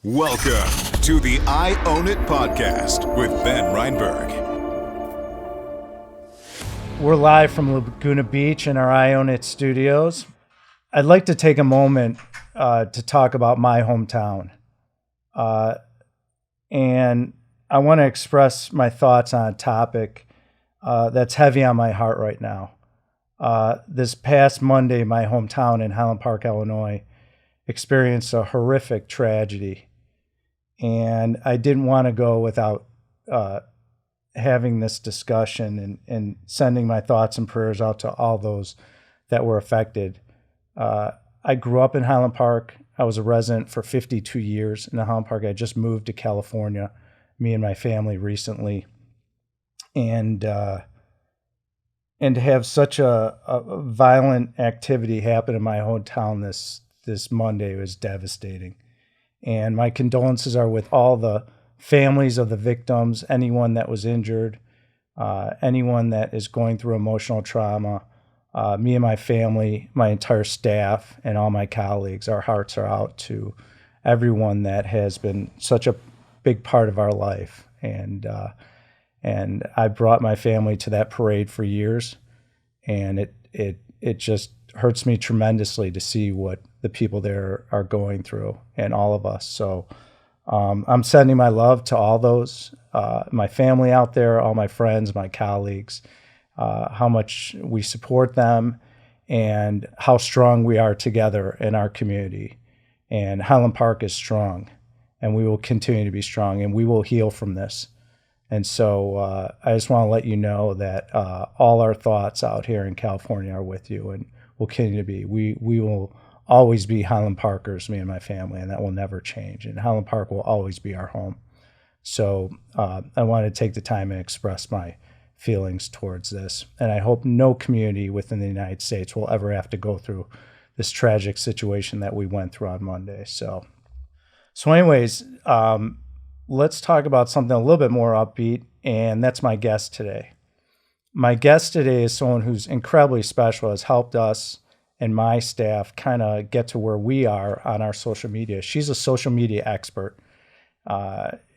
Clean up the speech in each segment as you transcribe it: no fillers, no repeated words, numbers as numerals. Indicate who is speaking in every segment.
Speaker 1: Welcome to the I Own It podcast with Ben Reinberg.
Speaker 2: We're live from Laguna Beach in our I Own It studios. I'd like to take a moment to talk about my hometown. And I want to express my thoughts on a topic that's heavy on my heart right now. This past Monday, my hometown in Highland Park, Illinois, experienced a horrific tragedy. And I didn't want to go without having this discussion and sending my thoughts and prayers out to all those that were affected. I grew up in Highland Park. I was a resident for 52 years in Highland Park. I just moved to California, me and my family recently. And to have such a violent activity happen in my hometown this Monday was devastating. And my condolences are with all the families of the victims, anyone that was injured, anyone that is going through emotional trauma. Me and my family, my entire staff, and all my colleagues, our hearts are out to everyone that has been such a big part of our life. And I brought my family to that parade for years, and it just hurts me tremendously to see what the people there are going through, and all of us. So I'm sending my love to all those, my family out there, all my friends, my colleagues, how much we support them and how strong we are together in our community. And Highland Park is strong, and we will continue to be strong, and we will heal from this. And so I just want to let you know that all our thoughts out here in California are with you, and will continue to be. We will always be Highland Parkers, me and my family, and that will never change. And Highland Park will always be our home. So I wanted to take the time and express my feelings towards this. And I hope no community within the United States will ever have to go through this tragic situation that we went through on Monday. So anyways, let's talk about something a little bit more upbeat, and that's my guest today. My guest today is someone who's incredibly special, has helped us and my staff kind of get to where we are on our social media. She's a social media expert.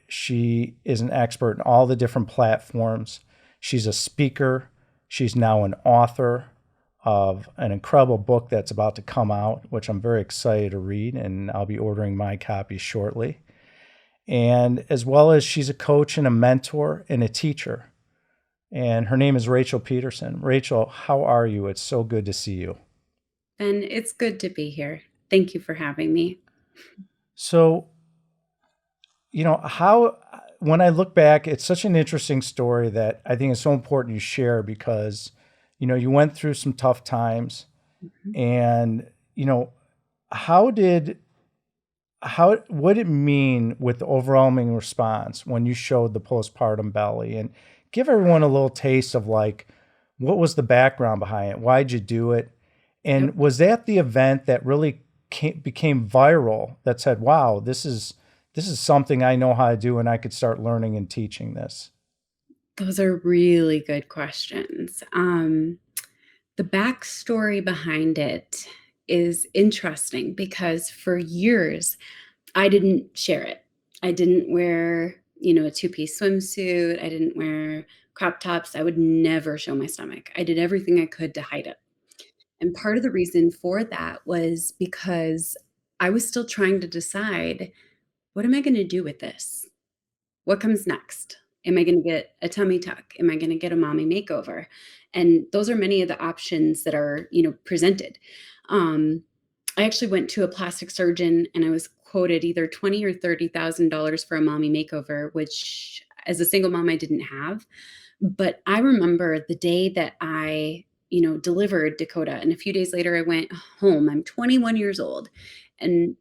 Speaker 2: She is an expert in all the different platforms. She's a speaker. She's now an author of an incredible book that's about to come out, which I'm very excited to read, and I'll be ordering my copy shortly. And as well as she's a coach and a mentor and a teacher. And her name is Rachel Pederson. Rachel, how are you? It's so good to see you.
Speaker 3: And it's good to be here. Thank you for having me.
Speaker 2: So, when I look back, it's such an interesting story that I think is so important you share because, you went through some tough times.
Speaker 3: Mm-hmm.
Speaker 2: And, what did it mean with the overwhelming response when you showed the postpartum belly? And give everyone a little taste of what was the background behind it? Why'd you do it? And was that the event that really became viral that said, wow, this is something I know how to do and I could start learning and teaching this?
Speaker 3: Those are really good questions. The backstory behind it is interesting because for years, I didn't share it. I didn't wear, a two-piece swimsuit. I didn't wear crop tops. I would never show my stomach. I did everything I could to hide it. And part of the reason for that was because I was still trying to decide, what am I going to do with this? What comes next? Am I going to get a tummy tuck? Am I going to get a mommy makeover? And those are many of the options that are, presented. I actually went to a plastic surgeon and I was quoted either $20,000 or $30,000 for a mommy makeover, which as a single mom, I didn't have. But I remember the day that I delivered Dakota. And a few days later, I went home. I'm 21 years old. And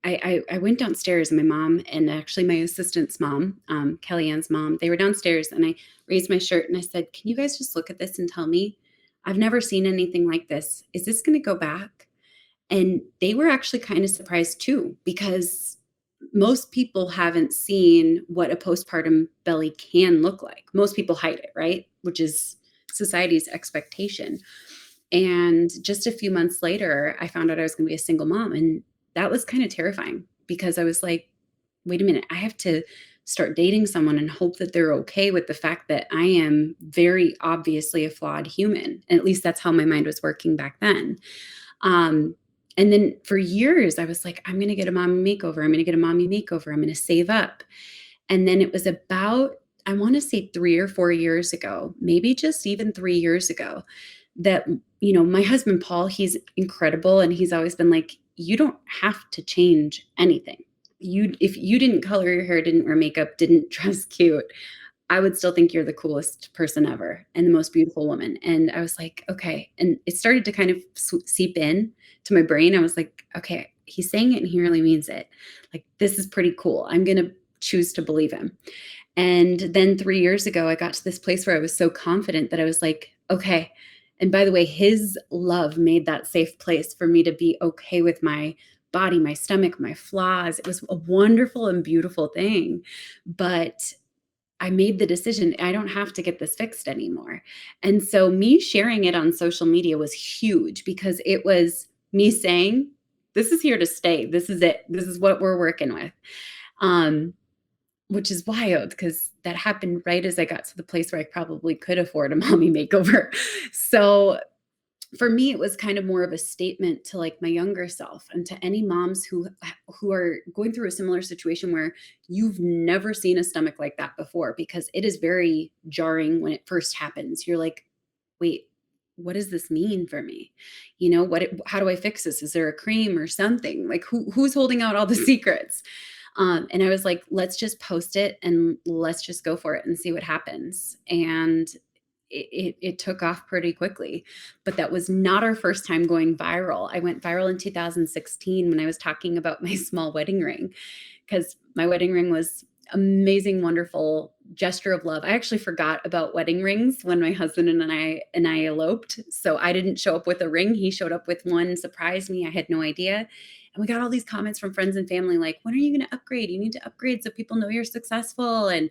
Speaker 3: I went downstairs, and my mom and actually my assistant's mom, Kellyanne's mom, they were downstairs, and I raised my shirt and I said, can you guys just look at this and tell me? I've never seen anything like this. Is this going to go back? And they were actually kind of surprised too, because most people haven't seen what a postpartum belly can look like. Most people hide it, right? Which is society's expectation. And just a few months later, I found out I was going to be a single mom. And that was kind of terrifying because I was like, wait a minute, I have to start dating someone and hope that they're okay with the fact that I am very obviously a flawed human. And at least that's how my mind was working back then. Um, and then for years, I was like, I'm going to get a mommy makeover. I'm going to get a mommy makeover. I'm going to save up. And then it was about, I want to say 3 or 4 years ago, maybe just even 3 years ago, that, my husband, Paul, he's incredible. And he's always been like, you don't have to change anything. If you didn't color your hair, didn't wear makeup, didn't dress cute, I would still think you're the coolest person ever and the most beautiful woman. And I was like, okay. And it started to kind of seep in to my brain. I was like, okay, he's saying it and he really means it. Like, this is pretty cool. I'm going to choose to believe him. And then 3 years ago, I got to this place where I was so confident that I was like, okay. And by the way, his love made that safe place for me to be okay with my body, my stomach, my flaws. It was a wonderful and beautiful thing. But I made the decision, I don't have to get this fixed anymore. And so me sharing it on social media was huge because it was me saying, this is here to stay. This is it. This is what we're working with. Which is wild because that happened right as I got to the place where I probably could afford a mommy makeover. So for me, it was kind of more of a statement to like my younger self and to any moms who are going through a similar situation where you've never seen a stomach like that before, because it is very jarring when it first happens. You're like, wait, what does this mean for me? How do I fix this? Is there a cream or something? Like who's holding out all the secrets? And I was like, let's just post it and let's just go for it and see what happens. And it took off pretty quickly, but that was not our first time going viral. I went viral in 2016 when I was talking about my small wedding ring, because my wedding ring was amazing, wonderful gesture of love. I actually forgot about wedding rings when my husband and I eloped. So I didn't show up with a ring. He showed up with one, surprised me. I had no idea. And we got all these comments from friends and family like, when are you going to upgrade? You need to upgrade so people know you're successful. And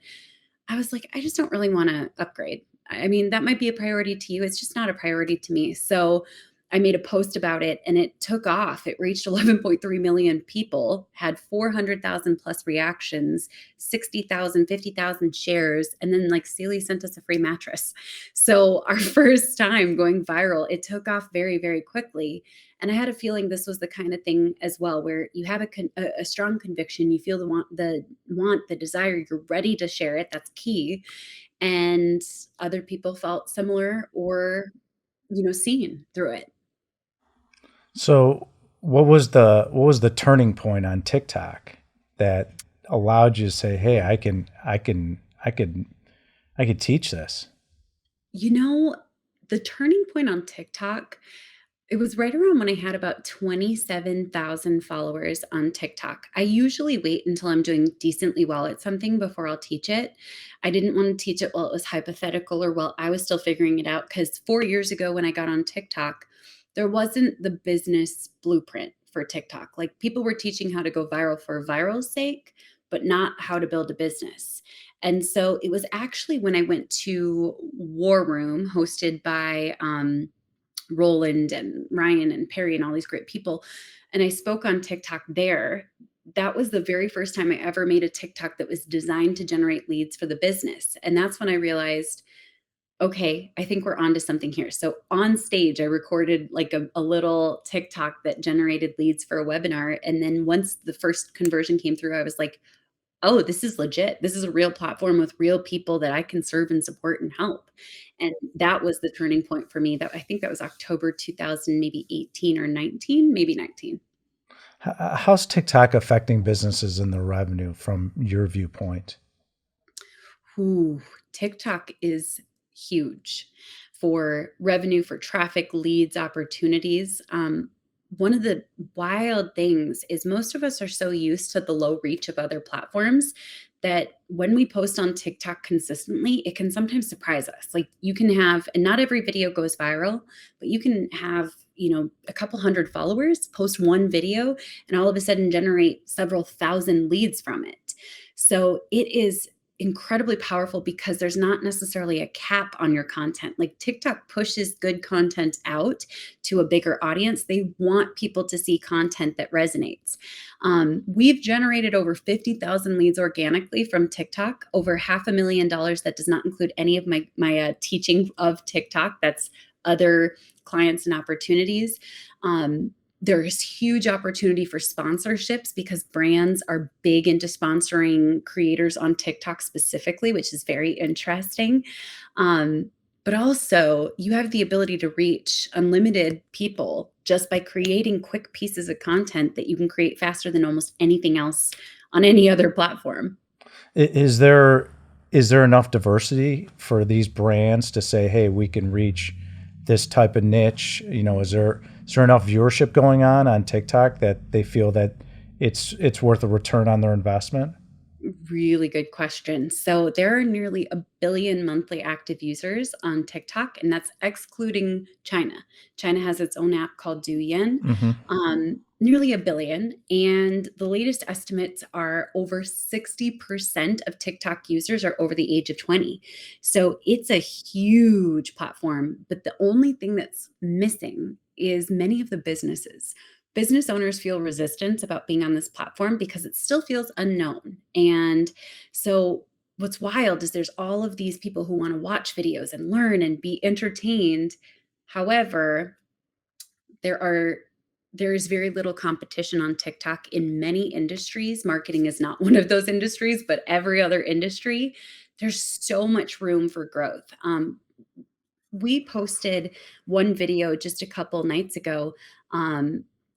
Speaker 3: I was like, I just don't really want to upgrade. I mean, that might be a priority to you. It's just not a priority to me. So I made a post about it and it took off. It reached 11.3 million people, had 400,000 plus reactions, 60,000, 50,000 shares. And then like Sealy sent us a free mattress. So our first time going viral, it took off very, very quickly. And I had a feeling this was the kind of thing as well, where you have a strong conviction, you feel the desire, you're ready to share it. That's key. And other people felt similar or, seen through it.
Speaker 2: So what was the turning point on TikTok that allowed you to say, hey, I could teach this?
Speaker 3: The turning point on TikTok, it was right around when I had about 27,000 followers on TikTok. I usually wait until I'm doing decently well at something before I'll teach it. I didn't want to teach it while it was hypothetical or while I was still figuring it out, because 4 years ago when I got on TikTok, there wasn't the business blueprint for TikTok. Like, people were teaching how to go viral for viral's sake, but not how to build a business. And so it was actually when I went to War Room, hosted by Roland and Ryan and Perry and all these great people, and I spoke on TikTok there. That was the very first time I ever made a TikTok that was designed to generate leads for the business. And that's when I realized, okay, I think we're onto something here. So on stage, I recorded like a little TikTok that generated leads for a webinar. And then once the first conversion came through, I was like, oh, this is legit. This is a real platform with real people that I can serve and support and help. And that was the turning point for me. That I think that was October 2000, maybe 18 or 19, maybe 19.
Speaker 2: How's TikTok affecting businesses and the revenue from your viewpoint?
Speaker 3: Ooh, TikTok is huge for revenue, for traffic, leads, opportunities. One of the wild things is most of us are so used to the low reach of other platforms that when we post on TikTok consistently, it can sometimes surprise us. Like, you can have, and not every video goes viral, but you can have, a couple hundred followers, post one video, and all of a sudden generate several thousand leads from it. So it is incredibly powerful because there's not necessarily a cap on your content. Like TikTok pushes good content out to a bigger audience. They want people to see content that resonates. We've generated over 50,000 leads organically from TikTok, over $500,000. That does not include any of my teaching of TikTok. That's other clients and opportunities. There's huge opportunity for sponsorships because brands are big into sponsoring creators on TikTok specifically, which is very interesting. But also, you have the ability to reach unlimited people just by creating quick pieces of content that you can create faster than almost anything else on any other platform.
Speaker 2: Is there enough diversity for these brands to say, hey, we can reach this type of niche? Is there enough viewership going on TikTok that they feel that it's worth a return on their investment?
Speaker 3: Really good question. So there are nearly 1 billion monthly active users on TikTok, and that's excluding China. China has its own app called Douyin. Nearly 1 billion. And the latest estimates are over 60% of TikTok users are over the age of 20. So it's a huge platform. But the only thing that's missing is many of the businesses. Business owners feel resistance about being on this platform because it still feels unknown. And so what's wild is there's all of these people who want to watch videos and learn and be entertained. However, there is very little competition on TikTok in many industries. Marketing is not one of those industries, but every other industry, there's so much room for growth. We posted one video just a couple nights ago,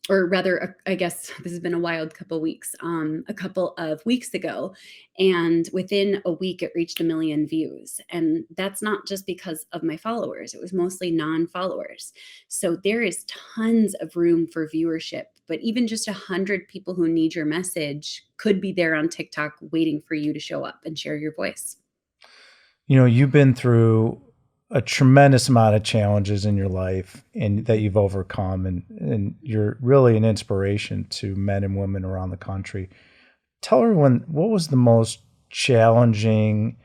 Speaker 3: or rather, I guess this has been a wild couple weeks, a couple of weeks ago. And within a week, it reached 1 million views. And that's not just because of my followers. It was mostly non-followers. So there is tons of room for viewership. But even just 100 people who need your message could be there on TikTok waiting for you to show up and share your voice.
Speaker 2: You've been through a tremendous amount of challenges in your life and that you've overcome, and you're really an inspiration to men and women around the country. Tell everyone, what was the most challenging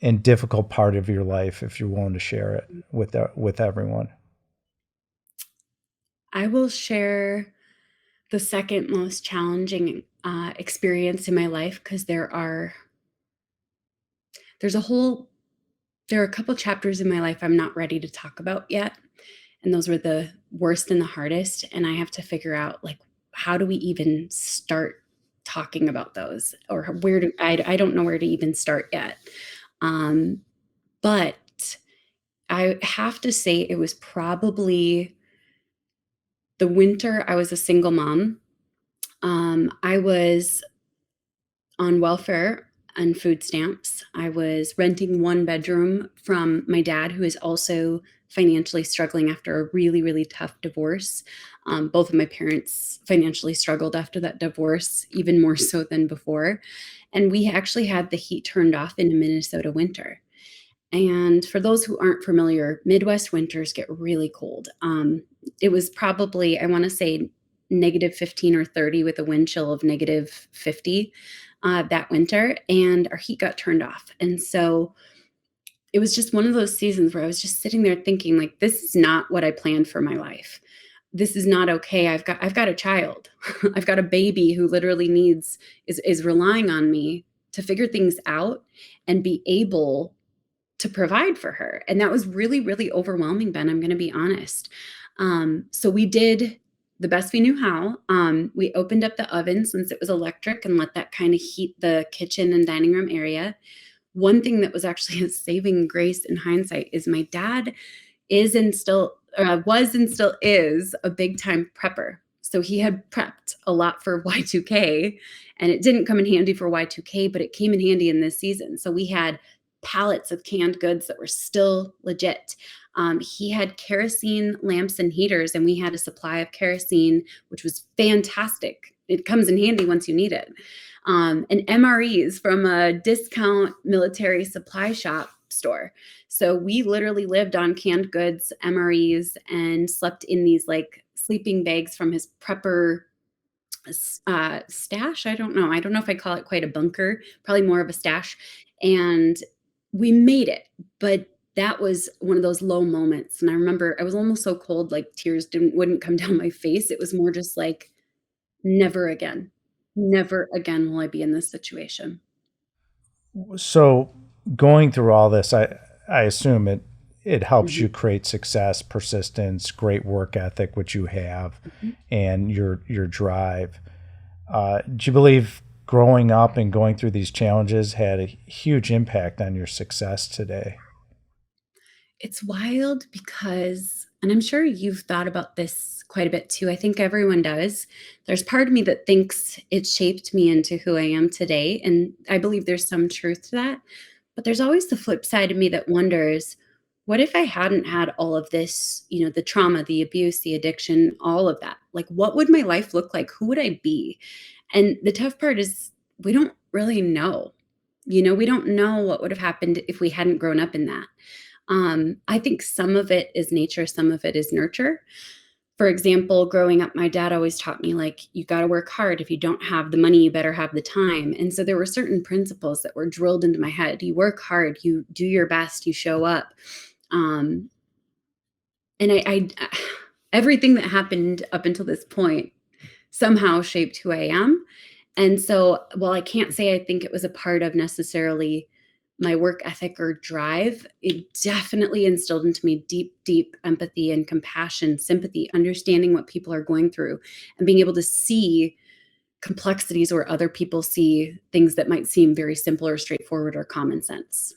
Speaker 2: and difficult part of your life, if you're willing to share it with everyone?
Speaker 3: I will share the second most challenging experience in my life because there are a couple chapters in my life I'm not ready to talk about yet. And those were the worst and the hardest. And I have to figure out, like, how do we even start talking about those, or I don't know where to even start yet. But I have to say it was probably the winter. I was a single mom. I was on welfare and food stamps. I was renting one bedroom from my dad, who is also financially struggling after a really, really tough divorce. Both of my parents financially struggled after that divorce, even more so than before. And we actually had the heat turned off in a Minnesota winter. And for those who aren't familiar, Midwest winters get really cold. It was probably, I want to say, negative 15 or 30 with a wind chill of negative 50 that winter, and our heat got turned off. And so it was just one of those seasons where I was just sitting there thinking, like, this is not what I planned for my life. This is not okay. I've got a child. I've got a baby who literally is relying on me to figure things out and be able to provide for her. And that was really, really overwhelming, Ben. I'm going to be honest. So we did the best we knew how. We opened up the oven since it was electric and let that kind of heat the kitchen and dining room area. One thing that was actually a saving grace in hindsight is my dad was and still is a big time prepper. So he had prepped a lot for Y2K, and it didn't come in handy for Y2K, but it came in handy in this season. So we had pallets of canned goods that were still legit. He had kerosene lamps and heaters, and we had a supply of kerosene, which was fantastic. It comes in handy once you need it. And MREs from a discount military supply shop store. So we literally lived on canned goods, MREs, and slept in these like sleeping bags from his prepper stash. I don't know. I don't know if I call it quite a bunker, probably more of a stash. And we made it, but that was one of those low moments. And I remember I was almost so cold, like tears wouldn't come down my face. It was more just like, never again. Never again will I be in this situation.
Speaker 2: So going through all this, I assume it helps
Speaker 3: Mhm,
Speaker 2: you create success, persistence, great work ethic, which you have,
Speaker 3: mhm.
Speaker 2: and your drive. Do you believe growing up and going through these challenges had a huge impact on your success today?
Speaker 3: It's wild because, and I'm sure you've thought about this quite a bit too. I think everyone does. There's part of me that thinks it shaped me into who I am today. And I believe there's some truth to that. But there's always the flip side of me that wonders, what if I hadn't had all of this, the trauma, the abuse, the addiction, all of that? Like, what would my life look like? Who would I be? And the tough part is we don't really know. We don't know what would have happened if we hadn't grown up in that. I think some of it is nature, some of it is nurture. For example, growing up, my dad always taught me, like, you got to work hard. If you don't have the money, you better have the time. And so there were certain principles that were drilled into my head. You work hard, you do your best, you show up. Um, and everything that happened up until this point somehow shaped who I am. And so, while I can't say I think it was a part of necessarily my work ethic or drive, it definitely instilled into me deep, deep empathy and compassion, sympathy, understanding what people are going through, and being able to see complexities where other people see things that might seem very simple or straightforward or common sense.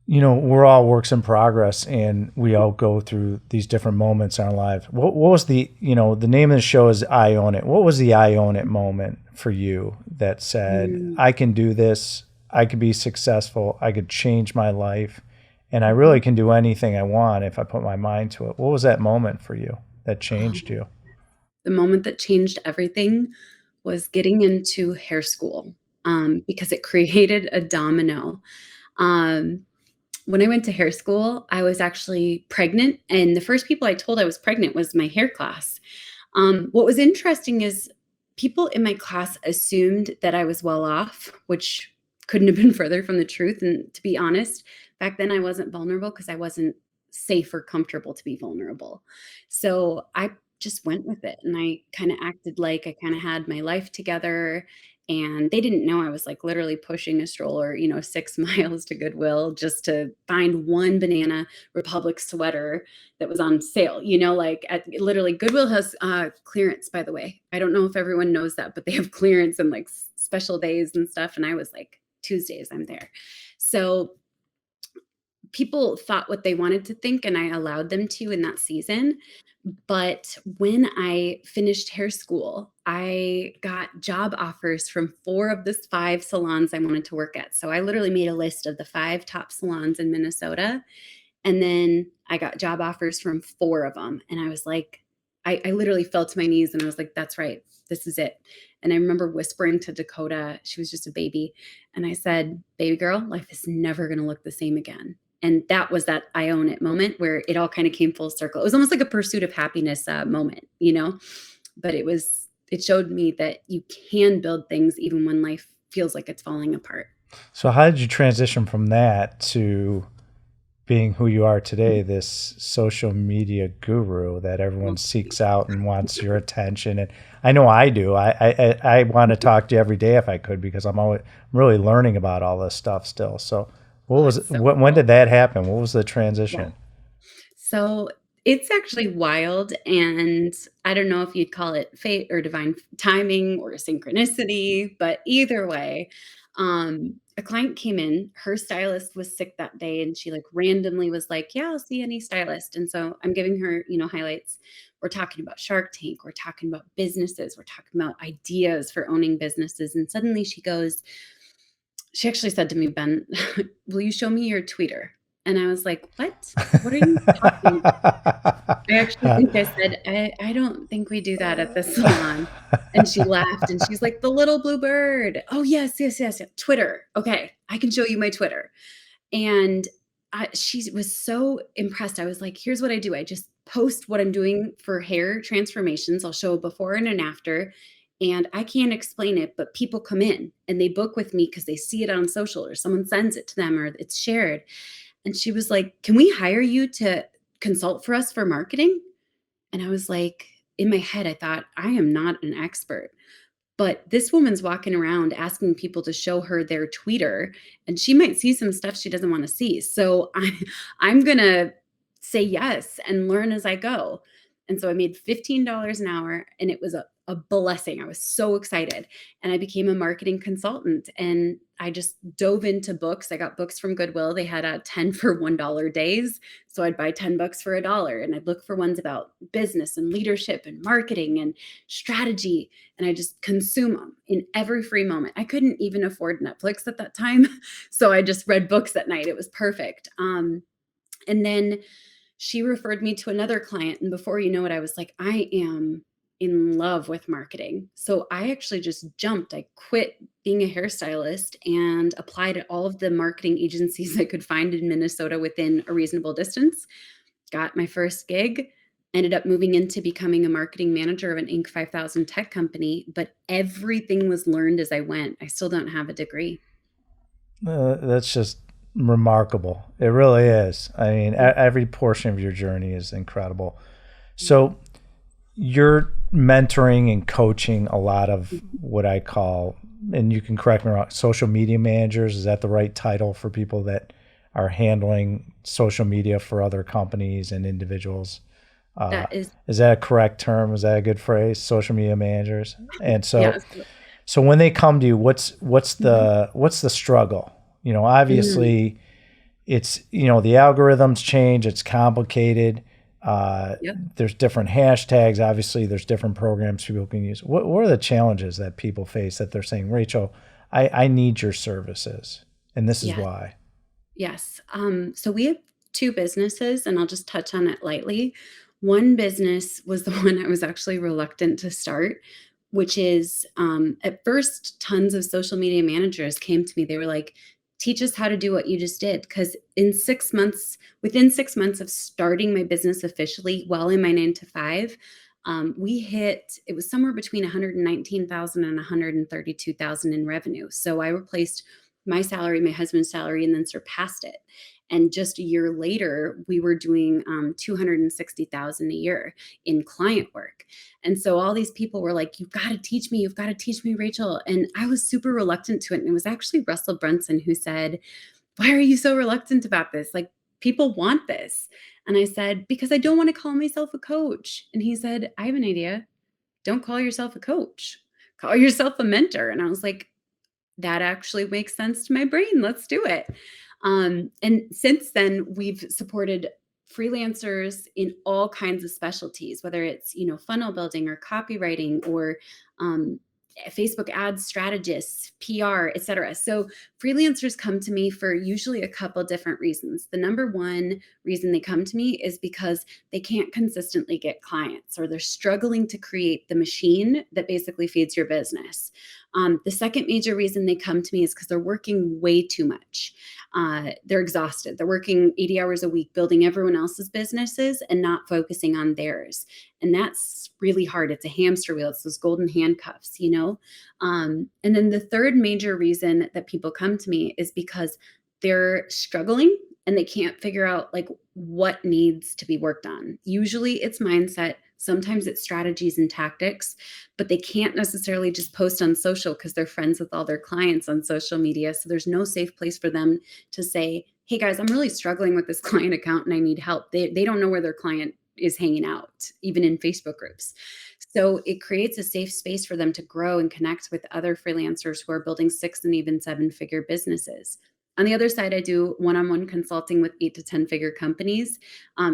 Speaker 2: We're all works in progress and we all go through these different moments in our life. What was the name of the show is I Own It. What was the I Own It moment for you that said,
Speaker 3: Mm,
Speaker 2: I can do this, I could be successful, I could change my life, and I
Speaker 3: mhm.
Speaker 2: really can do anything I want if I put my mind to it? What was that moment for you that changed
Speaker 3: Oh,
Speaker 2: you?
Speaker 3: the moment that changed everything was getting into hair school, because it created a domino. Um, when I went to hair school, I was actually pregnant, and the first people I told I was pregnant was my hair class. What was interesting is people in my class assumed that I was well off, which couldn't have been further from the truth. And to be honest, back then I wasn't vulnerable because I wasn't safe or comfortable to be vulnerable. So I just went with it and I kind of acted like I kind of had my life together. And they didn't know I was like literally pushing a stroller, 6 miles to Goodwill just to find one Banana Republic sweater that was on sale, like at literally Goodwill has clearance, by the way. I don't know if everyone knows that, but they have clearance and like special days and stuff. And I was like, Tuesdays, I'm there. So people thought what they wanted to think, and I allowed them to in that season. But when I finished hair school, I got job offers from four of the five salons I wanted to work at. So I literally made a list of the five top salons in Minnesota, and then I got job offers from four of them. And I was like, I literally fell to my knees and I was like, that's right. This is it. And I remember whispering to Dakota, she was just a baby. And I said, baby girl, life is never going to look the same again. And that was that I own it moment where it all kind of came full circle. It was almost like a pursuit of happiness moment, but it showed me that you can build things even when life feels like it's falling apart.
Speaker 2: So how did you transition from that to being who you are today, this social media guru that everyone
Speaker 3: Well,
Speaker 2: seeks out and wants your attention? And I know I do. I want to talk to you every day if I could because I'm really learning about all this stuff still. So
Speaker 3: it's so
Speaker 2: when
Speaker 3: cool.
Speaker 2: did that happen? What was the
Speaker 3: Yeah.
Speaker 2: transition?
Speaker 3: So it's actually wild. And I don't know if you'd call it fate or divine timing or synchronicity, but either way, a client came in, her stylist was sick that day, and she like randomly was like, yeah, I'll see any stylist. And so I'm giving her, highlights. We're talking about Shark Tank, we're talking about businesses, we're talking about ideas for owning businesses. And suddenly she actually said to me, Ben, will you show me your tweeter? And I was like, what? What are you talking about? I actually think I said, I don't think we do that at the salon. And she laughed and she's like, the little blue bird. Oh, yes, yes, yes, yes. Twitter. Okay, I can show you my Twitter. And she was so impressed. I was like, here's what I do. I just post what I'm doing for hair transformations. I'll show a before and an after, and I can't explain it, but people come in and they book with me because they see it on social or someone sends it to them or it's shared. And she was like, "Can we hire you to consult for us for marketing?" And I was like, in my head, I thought, I am not an expert. But this woman's walking around asking people to show her their tweeter, and she might see some stuff she doesn't want to see. So I'm going to say yes and learn as I go. And so I made $15 an hour, and it was a blessing. I was so excited. And I became a marketing consultant, and I just dove into books. I got books from Goodwill. They had 10 for $1 days. So I'd buy 10 books for $1, and I'd look for ones about business and leadership and marketing and strategy. And I just consume them in every free moment. I couldn't even afford Netflix at that time. So I just read books at night. It was perfect. And then she referred me to another client. And before you know it, I was like, I am in love with marketing. So I actually just jumped. I quit being a hairstylist and applied at all of the marketing agencies I could find in Minnesota within a reasonable distance. Got my first gig, ended up moving into becoming a marketing manager of an Inc. 5000 tech company, but everything was learned as I went. I still don't have a degree.
Speaker 2: That's just remarkable. It really is. I mean, every portion of your journey is incredible. So you're mentoring and coaching a lot of what I call, and you can correct me wrong, social media managers. Is that the right title for people that are handling social media for other companies and individuals? Is that a correct term? Is that a good phrase? Social media managers. And so,
Speaker 3: Yes.
Speaker 2: so when they come to you, what's the struggle? You know, obviously it's, you know, the algorithms change, it's complicated. There's different hashtags. Obviously there's different programs people can use. What are the challenges that people face that they're saying, Rachel, I need your services and this is why?
Speaker 3: Yes. So we have two businesses, and I'll just touch on it lightly. One business was the one I was actually reluctant to start, which is at first, tons of social media managers came to me. They were like, teach us how to do what you just did. Because within 6 months of starting my business officially, while in my 9 to 5, it was somewhere between 119,000 and 132,000 in revenue. So I replaced my salary, my husband's salary, and then surpassed it. And just a year later, we were doing 260,000 a year in client work. And so all these people were like, you've got to teach me, Rachel. And I was super reluctant to it. And it was actually Russell Brunson who said, why are you so reluctant about this? Like, people want this. And I said, because I don't want to call myself a coach. And he said, I have an idea. Don't call yourself a coach. Call yourself a mentor. And I was like, that actually makes sense to my brain. Let's do it. And since then, we've supported freelancers in all kinds of specialties, whether it's, funnel building or copywriting or Facebook ads strategists, PR, et cetera. So freelancers come to me for usually a couple different reasons. The number one reason they come to me is because they can't consistently get clients, or they're struggling to create the machine that basically feeds your business. The second major reason they come to me is because they're working way too much. They're exhausted. They're working 80 hours a week, building everyone else's businesses and not focusing on theirs. And that's really hard. It's a hamster wheel. It's those golden handcuffs, And then the third major reason that people come to me is because they're struggling and they can't figure out what needs to be worked on. Usually it's mindset. Sometimes it's strategies and tactics, but they can't necessarily just post on social because they're friends with all their clients on social media. So there's no safe place for them to say, hey guys, I'm really struggling with this client account and I need help. They don't know where their client is hanging out, even in Facebook groups. So it creates a safe space for them to grow and connect with other freelancers who are building 6 and even 7-figure businesses. On the other side, I do one-on-one consulting with 8 to 10-figure companies.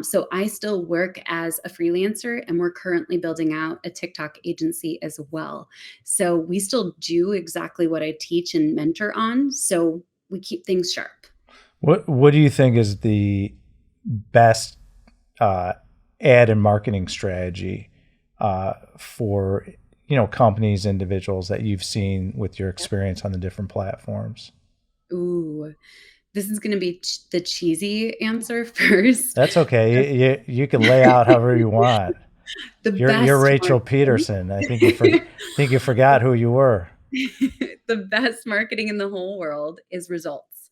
Speaker 3: So I still work as a freelancer, and we're currently building out a TikTok agency as well. So we still do exactly what I teach and mentor on. So we keep things sharp.
Speaker 2: What do you think is the best ad and marketing strategy for companies, individuals that you've seen with your experience on the different platforms?
Speaker 3: Ooh, this is going to be the cheesy answer first.
Speaker 2: That's okay. You can lay out however you want.
Speaker 3: The
Speaker 2: You're
Speaker 3: best
Speaker 2: Rachel
Speaker 3: marketing.
Speaker 2: Pederson. I think you forgot who you were.
Speaker 3: The best marketing in the whole world is results.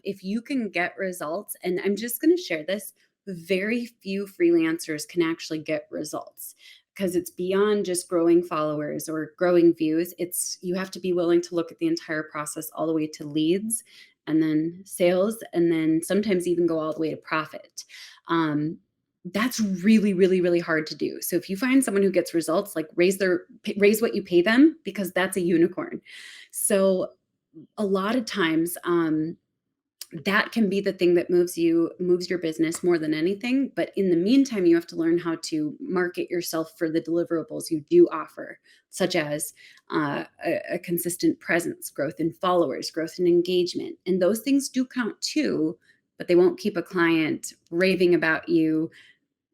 Speaker 3: If you can get results, and I'm just going to share this, very few freelancers can actually get results because it's beyond just growing followers or growing views. You have to be willing to look at the entire process all the way to leads and then sales, and then sometimes even go all the way to profit. That's really, really, really hard to do. So if you find someone who gets results, like raise what you pay them, because that's a unicorn. So a lot of times, that can be the thing that moves your business more than anything. But in the meantime, you have to learn how to market yourself for the deliverables you do offer, such as a consistent presence, growth in followers, growth in engagement. And those things do count too, but they won't keep a client raving about you,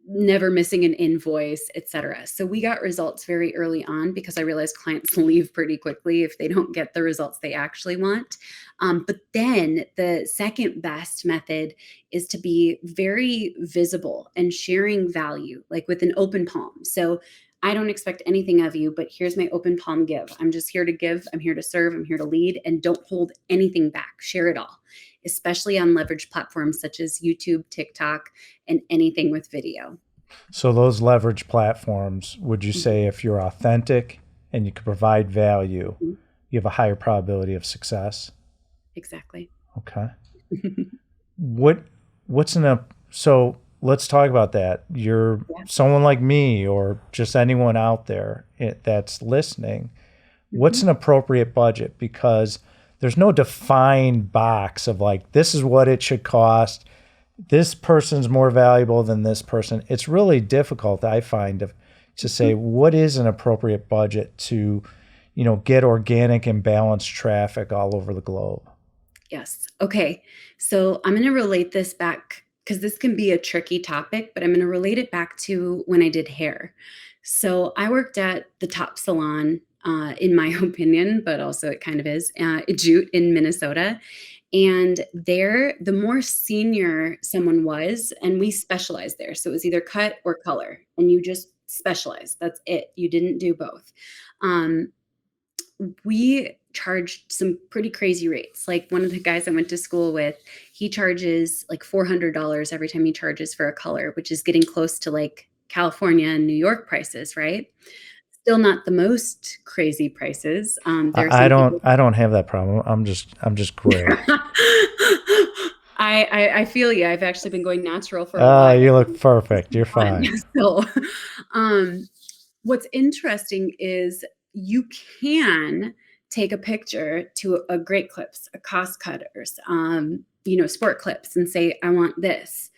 Speaker 3: never missing an invoice, etc. So we got results very early on because I realized clients leave pretty quickly if they don't get the results they actually want. But then the second best method is to be very visible and sharing value, like with an open palm. So I don't expect anything of you, but here's my open palm give. I'm just here to give. I'm here to serve. I'm here to lead, and don't hold anything back. Share it all, especially on leveraged platforms such as YouTube, TikTok, and anything with video.
Speaker 2: So those leverage platforms, would you say
Speaker 3: Mhm.
Speaker 2: if you're authentic and you can provide value,
Speaker 3: Mhm.
Speaker 2: you have a higher probability of success?
Speaker 3: Exactly.
Speaker 2: Okay. What's so let's talk about that. You're
Speaker 3: Yeah.
Speaker 2: someone like me or just anyone out there that's listening. What's
Speaker 3: Mhm.
Speaker 2: an appropriate budget? Because there's no defined box of like, this is what it should cost. This person's more valuable than this person. It's really difficult, I find, to say what is an appropriate budget to, get organic and balanced traffic all over the globe.
Speaker 3: Yes. Okay. So I'm going to relate this back because this can be a tricky topic, but I'm going to relate it back to when I did hair. So I worked at the top salon, in my opinion, but also it kind of is, Jute in Minnesota. And there, the more senior someone was, and we specialized there. So it was either cut or color, and you just specialized. That's it. You didn't do both. Um, we charged some pretty crazy rates. Like one of the guys I went to school with, he charges like $400 every time he charges for a color, which is getting close to like California and New York prices, right? Still not the most crazy prices. There are
Speaker 2: I
Speaker 3: some
Speaker 2: don't
Speaker 3: people.
Speaker 2: I don't have that problem. I'm just gray.
Speaker 3: I feel you. I've actually been going natural for a while.
Speaker 2: You look
Speaker 3: It's
Speaker 2: perfect.
Speaker 3: been
Speaker 2: You're
Speaker 3: fun.
Speaker 2: fine.
Speaker 3: So, um, what's interesting is you can take a picture to a great clips, a cost cutters, sport clips, and say, I want this.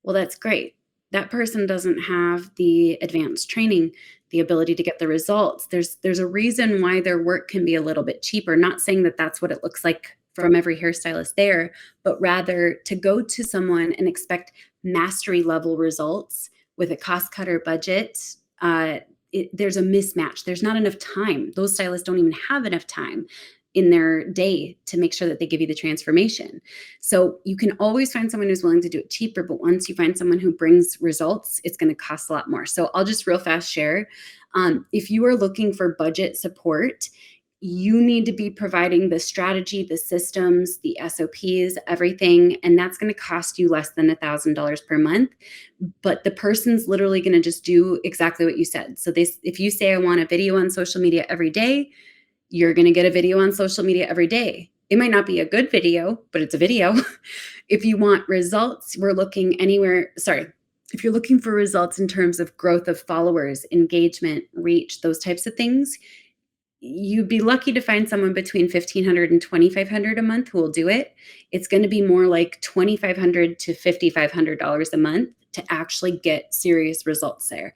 Speaker 3: Well, that's great. That person doesn't have the advanced training, the ability to get the results. There's a reason why their work can be a little bit cheaper. Not saying that that's what it looks like from every hairstylist there, but rather to go to someone and expect mastery level results with a cost cutter budget. There's a mismatch. There's not enough time. Those stylists don't even have enough time in their day to make sure that they give you the transformation. So you can always find someone who's willing to do it cheaper, but once you find someone who brings results, it's going to cost a lot more. So I'll just real fast share. If you are looking for budget support, you need to be providing the strategy, the systems, the SOPs, everything. And that's going to cost you less than $1,000 per month. But the person's literally going to just do exactly what you said. So if you say, I want a video on social media every day, you're going to get a video on social media every day. It might not be a good video, but it's a video. If you want results, if you're looking for results in terms of growth of followers, engagement, reach, those types of things, you'd be lucky to find someone between $1,500 and $2,500 a month who will do it. It's going to be more like $2,500 to $5,500 a month to actually get serious results there.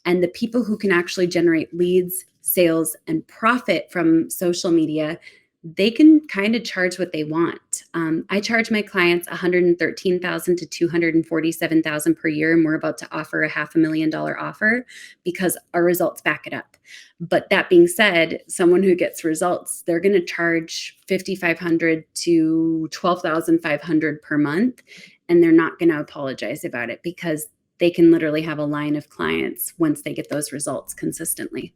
Speaker 3: And the people who can actually generate leads, sales, and profit from social media, they can kind of charge what they want. I charge my clients $113,000 to $247,000 per year, and we're about to offer a $500,000 offer because our results back it up. But that being said, someone who gets results, they're going to charge $5,500 to $12,500 per month, and they're not going to apologize about it because they can literally have a line of clients once they get those results consistently.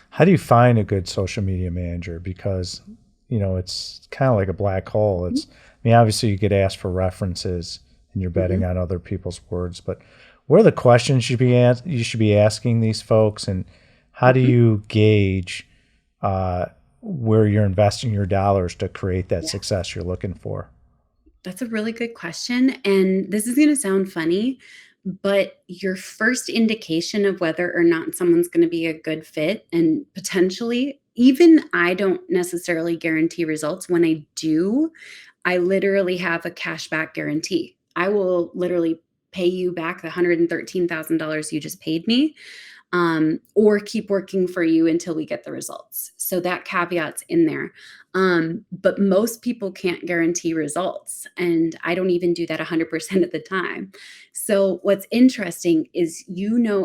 Speaker 2: How do you find a good social media manager? Because, it's kind of like a black hole. Obviously you get asked for references and you're betting on other people's words, but what are the questions you should be asking these folks, and how do you gauge where you're investing your dollars to create that success you're looking for?
Speaker 3: That's a really good question. And this is going to sound funny, but your first indication of whether or not someone's going to be a good fit, and potentially, even I don't necessarily guarantee results. When I do, I literally have a cashback guarantee. I will literally pay you back the $113,000 you just paid me, or keep working for you until we get the results. So that caveat's in there. But most people can't guarantee results, and I don't even do that 100% of the time. So what's interesting is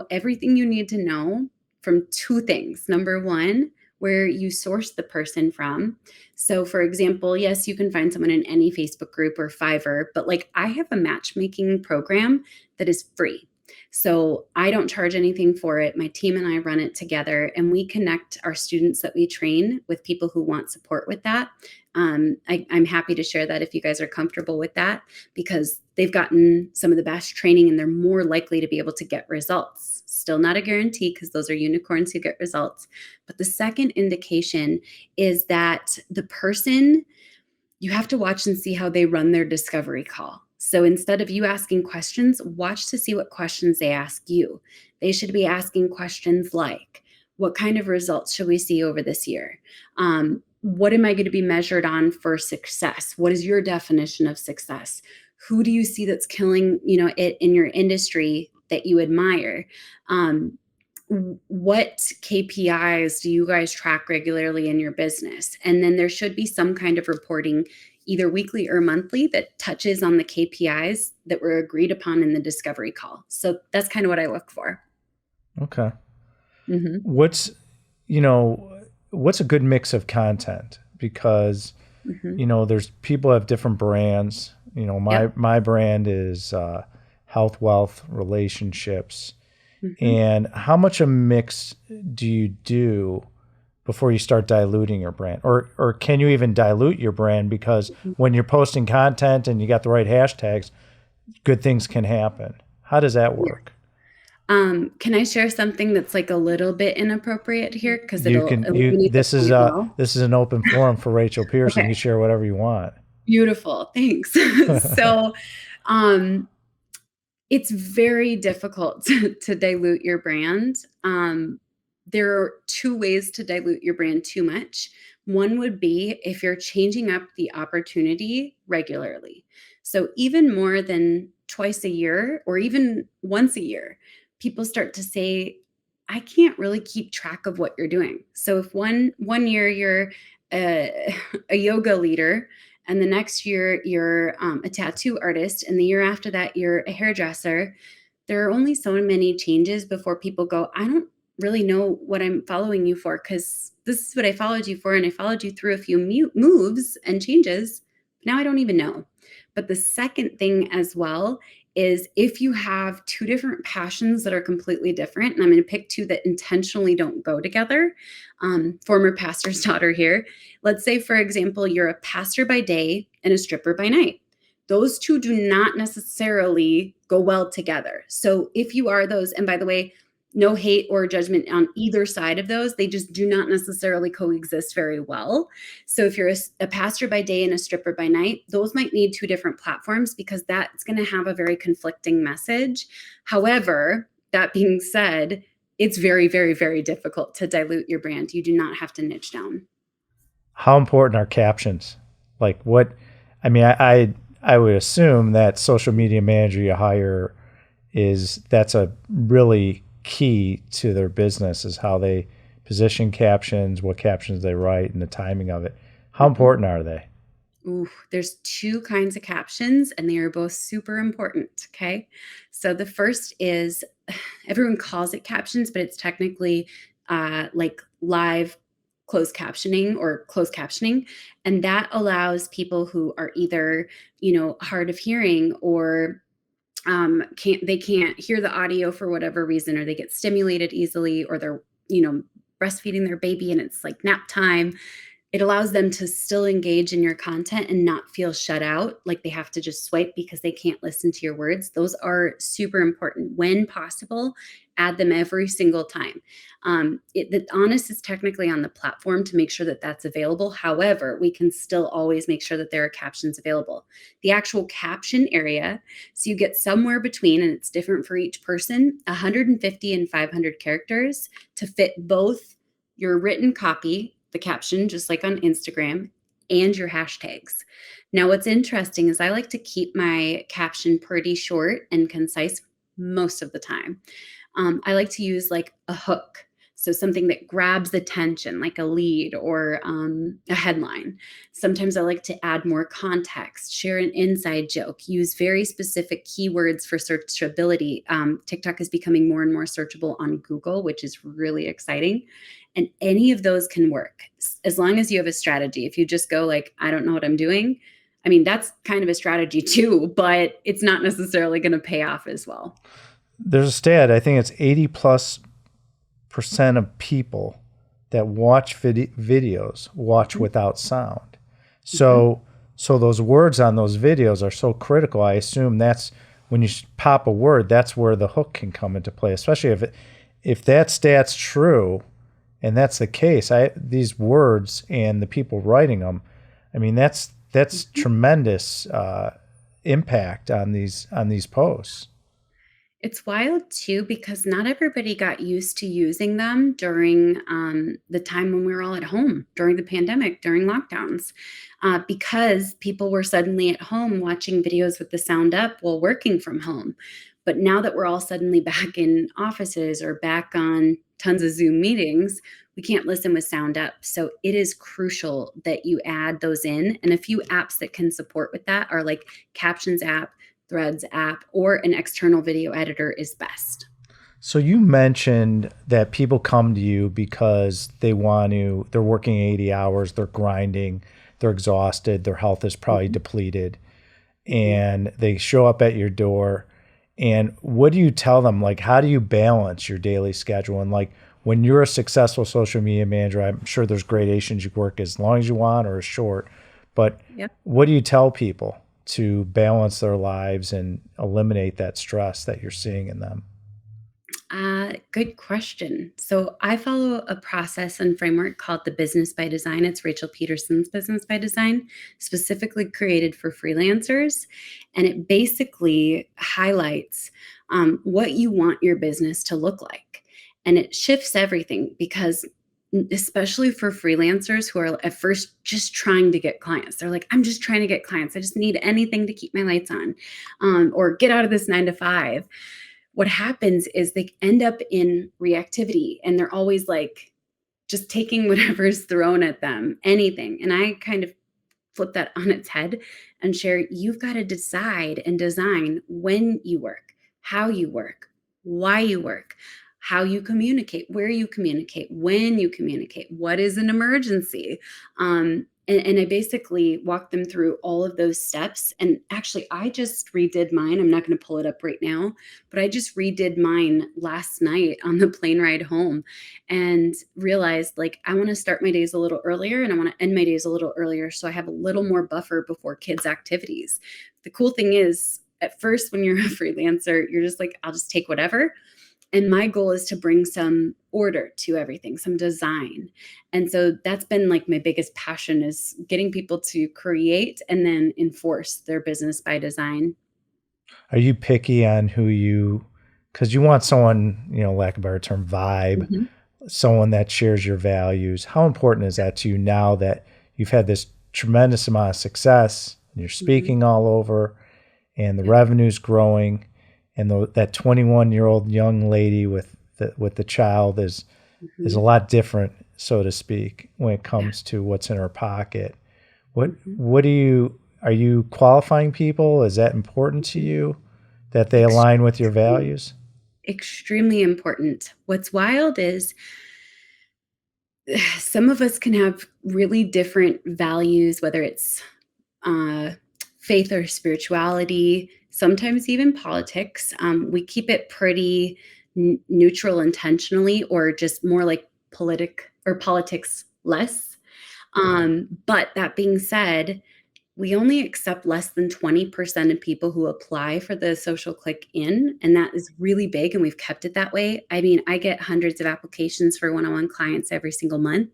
Speaker 3: everything you need to know from two things. Number one, where you source the person from. So for example, yes, you can find someone in any Facebook group or Fiverr, but I have a matchmaking program that is free. So I don't charge anything for it. My team and I run it together, and we connect our students that we train with people who want support with that. I'm happy to share that if you guys are comfortable with that, because they've gotten some of the best training and they're more likely to be able to get results. Still not a guarantee because those are unicorns who get results. But the second indication is that the person, you have to watch and see how they run their discovery call. So instead of you asking questions, watch to see what questions they ask you. They should be asking questions like, what kind of results should we see over this year? What am I going to be measured on for success? What is your definition of success? Who do you see that's killing, it in your industry that you admire? What KPIs do you guys track regularly in your business? And then there should be some kind of reporting, either weekly or monthly, that touches on the KPIs that were agreed upon in the discovery call. So that's kind of what I look for. Okay. Mm-hmm.
Speaker 2: What's a good mix of content? Because, there's people have different brands. My brand is health, wealth, relationships. Mm-hmm. And how much a mix do you do before you start diluting your brand? Or can you even dilute your brand? Because when you're posting content and you got the right hashtags, good things can happen. How does that work?
Speaker 3: Can I share something that's a little bit inappropriate here? Because
Speaker 2: this is an open forum for Rachel Pederson. Okay. You share whatever you want.
Speaker 3: Beautiful. Thanks. So, it's very difficult to dilute your brand. There are two ways to dilute your brand too much. One would be if you're changing up the opportunity regularly. So even more than twice a year or even once a year, people start to say, I can't really keep track of what you're doing. So if one year you're a yoga leader, and the next year you're a tattoo artist, and the year after that you're a hairdresser, there are only so many changes before people go, I don't really know what I'm following you for, because this is what I followed you for, and I followed you through a few moves and changes. Now I don't even know. But the second thing as well is if you have two different passions that are completely different, and I'm going to pick two that intentionally don't go together. Former pastor's daughter here. Let's say, for example, you're a pastor by day and a stripper by night. Those two do not necessarily go well together. So if you are those, and by the way, no hate or judgment on either side of those, they just do not necessarily coexist very well. So if you're a pastor by day and a stripper by night, those might need two different platforms because that's going to have a very conflicting message. However, that being said, it's very, very, very difficult to dilute your brand. You do not have to niche down.
Speaker 2: How important are captions? I would assume that social media manager you hire that's a really key to their business, is how they position captions, what captions they write, and the timing of it. How important are they?
Speaker 3: Ooh, there's two kinds of captions, and they are both super important. Okay. So the first is everyone calls it captions, but it's technically like live closed captioning or closed captioning. And that allows people who are either, hard of hearing or can't hear the audio for whatever reason, or they get stimulated easily, or they're, breastfeeding their baby and it's like nap time. It allows them to still engage in your content and not feel shut out, like they have to just swipe because they can't listen to your words. Those are super important. When possible, add them every single time. The onus is technically on the platform to make sure that that's available. However, we can still always make sure that there are captions available. The actual caption area, so you get somewhere between, and it's different for each person, 150 and 500 characters to fit both your written copy, the caption, just like on Instagram, and your hashtags. Now, what's interesting is I like to keep my caption pretty short and concise most of the time. I like to use like a hook. So something that grabs attention, like a lead or a headline. Sometimes I like to add more context, share an inside joke, use very specific keywords for searchability. TikTok is becoming more and more searchable on Google, which is really exciting. And any of those can work as long as you have a strategy. If you just go like, I don't know what I'm doing, I mean, that's kind of a strategy too, but it's not necessarily going to pay off as well.
Speaker 2: There's a stat, I think it's 80+% of people that watch videos watch without sound. So those words on those videos are so critical. I assume that's when you pop a word, that's where the hook can come into play, especially if that stat's true. And that's the case. These words and the people writing them, I mean, that's tremendous impact on these posts.
Speaker 3: It's wild too, because not everybody got used to using them during the time when we were all at home, during the pandemic, during lockdowns, because people were suddenly at home watching videos with the sound up while working from home. But now that we're all suddenly back in offices or back on tons of Zoom meetings, we can't listen with sound up. So it is crucial that you add those in. And a few apps that can support with that are like Captions app, Threads app, or an external video editor is best.
Speaker 2: So you mentioned that people come to you because they're working 80 hours, they're grinding, they're exhausted, their health is probably depleted, and they show up at your door. And what do you tell them? Like, how do you balance your daily schedule? And like, when you're a successful social media manager, I'm sure there's gradations. You work as long as you want or as short, but what do you tell people to balance their lives and eliminate that stress that you're seeing in them?
Speaker 3: Good question. So I follow a process and framework called the Business by Design. It's Rachel Pederson's Business by Design, specifically created for freelancers. And it basically highlights what you want your business to look like. And it shifts everything because especially for freelancers who are at first just trying to get clients. They're like, I'm just trying to get clients. I just need anything to keep my lights on or get out of this 9 to 5. What happens is they end up in reactivity and they're always like just taking whatever's thrown at them, anything. And I kind of flip that on its head and share, you've got to decide and design when you work, how you work, why you work, how you communicate, where you communicate, when you communicate, what is an emergency. And I basically walk them through all of those steps. And actually, I just redid mine. I'm not going to pull it up right now, but I just redid mine last night on the plane ride home and realized like I want to start my days a little earlier and I want to end my days a little earlier so I have a little more buffer before kids' activities. The cool thing is, at first, when you're a freelancer, you're just like, I'll just take whatever. And my goal is to bring some order to everything, some design. And so that's been like my biggest passion, is getting people to create and then enforce their business by design.
Speaker 2: Are you picky on because you want someone, lack of a better term, vibe, someone that shares your values. How important is that to you now that you've had this tremendous amount of success and you're speaking all over and the revenue's growing? And that 21-year-old young lady with the child is a lot different, so to speak, when it comes to what's in her pocket.
Speaker 3: Mhm.
Speaker 2: Are you qualifying people? Is that important to you that they align with your
Speaker 3: Extremely,
Speaker 2: values?
Speaker 3: extremely important. What's wild is some of us can have really different values, whether it's uh, faith or spirituality, sometimes even politics. We keep it pretty neutral intentionally, or just more like politics less. But that being said, we only accept less than 20% of people who apply for the social click in, and that is really big, and we've kept it that way. I mean, I get hundreds of applications for one-on-one clients every single month,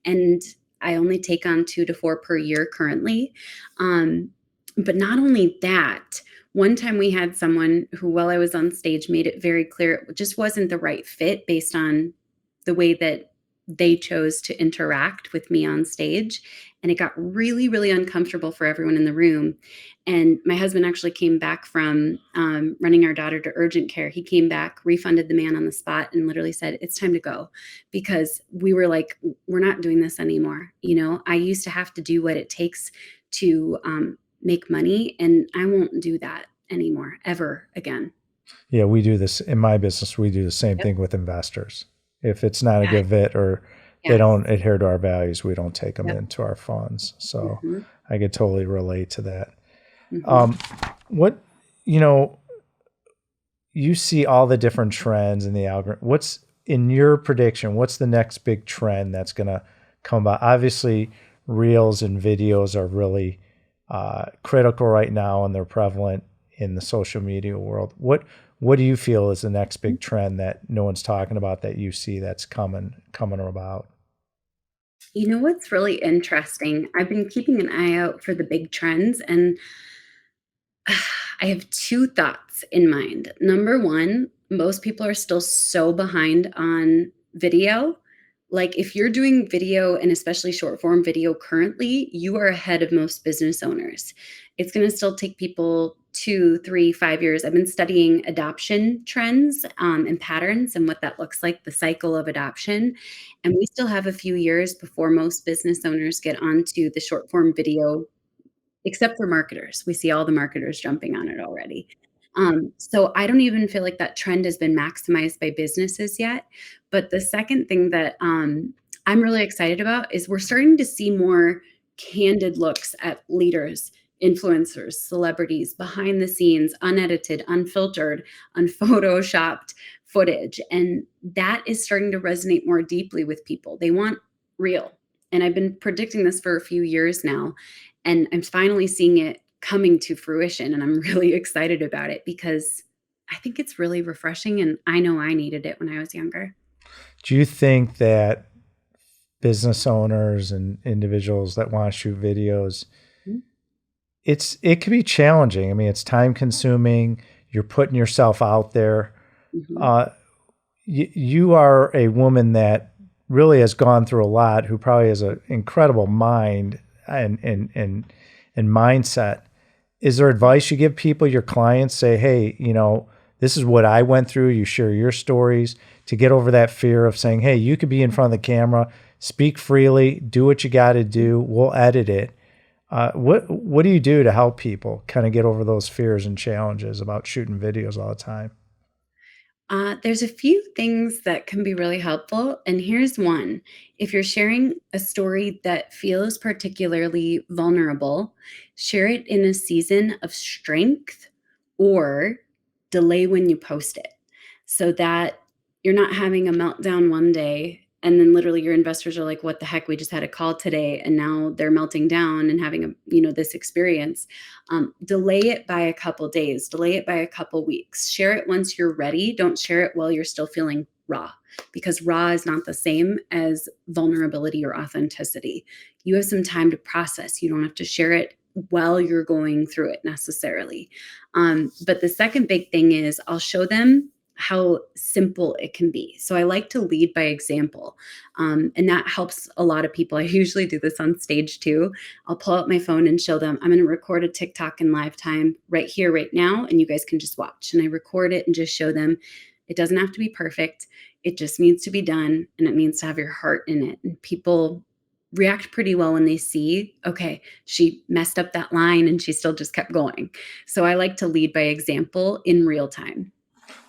Speaker 3: and I only take on 2 to 4 per year currently. Um, but not only that, one time we had someone who, while I was on stage, made it very clear it just wasn't the right fit based on the way that they chose to interact with me on stage, and it got really, really uncomfortable for everyone in the room. And my husband actually came back from running our daughter to urgent care. He came back, refunded the man on the spot, and literally said, "It's time to go," because we were like, "We're not doing this anymore." I used to have to do what it takes to make money, and I won't do that anymore, ever again.
Speaker 2: Yeah, we do this in my business. We do the same
Speaker 3: Yep.
Speaker 2: thing with investors. If it's not a
Speaker 3: Yeah.
Speaker 2: good fit or they
Speaker 3: Yes.
Speaker 2: don't adhere to our values, we don't take them
Speaker 3: Yep.
Speaker 2: into our funds. So
Speaker 3: Hmm.
Speaker 2: I could totally relate to that.
Speaker 3: Hmm.
Speaker 2: Um, what, you know, you see all the different trends in the algorithm. What's in your prediction? What's the next big trend that's going to come about? Obviously, reels and videos are really critical right now, and they're prevalent in the social media world. What do you feel is the next big trend that no one's talking about that you see that's coming about?
Speaker 3: You know what's really interesting? I've been keeping an eye out for the big trends, and I have two thoughts in mind. Number one, most people are still so behind on video. Like, if you're doing video, and especially short form video currently, you are ahead of most business owners. It's going to still take people 2, 3, 5 years. I've been studying adoption trends and patterns and what that looks like, the cycle of adoption. And we still have a few years before most business owners get onto the short form video, except for marketers. We see all the marketers jumping on it already. So I don't even feel like that trend has been maximized by businesses yet. But the second thing that I'm really excited about is we're starting to see more candid looks at leaders, influencers, celebrities, behind the scenes, unedited, unfiltered, unphotoshopped footage. And that is starting to resonate more deeply with people. They want real. And I've been predicting this for a few years now, and I'm finally seeing it coming to fruition, and I'm really excited about it because I think it's really refreshing, and I know I needed it when I was younger.
Speaker 2: Do you think that business owners and individuals that want to shoot videos,
Speaker 3: Mhm.
Speaker 2: it can be challenging? I mean, it's time consuming. You're putting yourself out there.
Speaker 3: Mhm.
Speaker 2: Uh, you are a woman that really has gone through a lot, who probably has an incredible mind and mindset. Is there advice you give people, your clients, say, hey, this is what I went through. You share your stories to get over that fear of saying, hey, you could be in front of the camera, speak freely, do what you got to do. We'll edit it. What do you do to help people kind of get over those fears and challenges about shooting videos all the time?
Speaker 3: There's a few things that can be really helpful, and here's one. If you're sharing a story that feels particularly vulnerable, share it in a season of strength, or delay when you post it, so that you're not having a meltdown one day and then literally your investors are like, "What the heck? We just had a call today," and now they're melting down and having this experience. Delay it by a couple days, delay it by a couple weeks. Share it once you're ready. Don't share it while you're still feeling raw, because raw is not the same as vulnerability or authenticity. You have some time to process. You don't have to share it while you're going through it necessarily. But the second big thing is I'll show them how simple it can be. So I like to lead by example. And that helps a lot of people. I usually do this on stage too. I'll pull out my phone and show them, I'm going to record a TikTok in live time right here, right now, and you guys can just watch. And I record it and just show them it doesn't have to be perfect. It just needs to be done, and it needs to have your heart in it. And people react pretty well when they see, okay, she messed up that line and she still just kept going. So I like to lead by example in real time.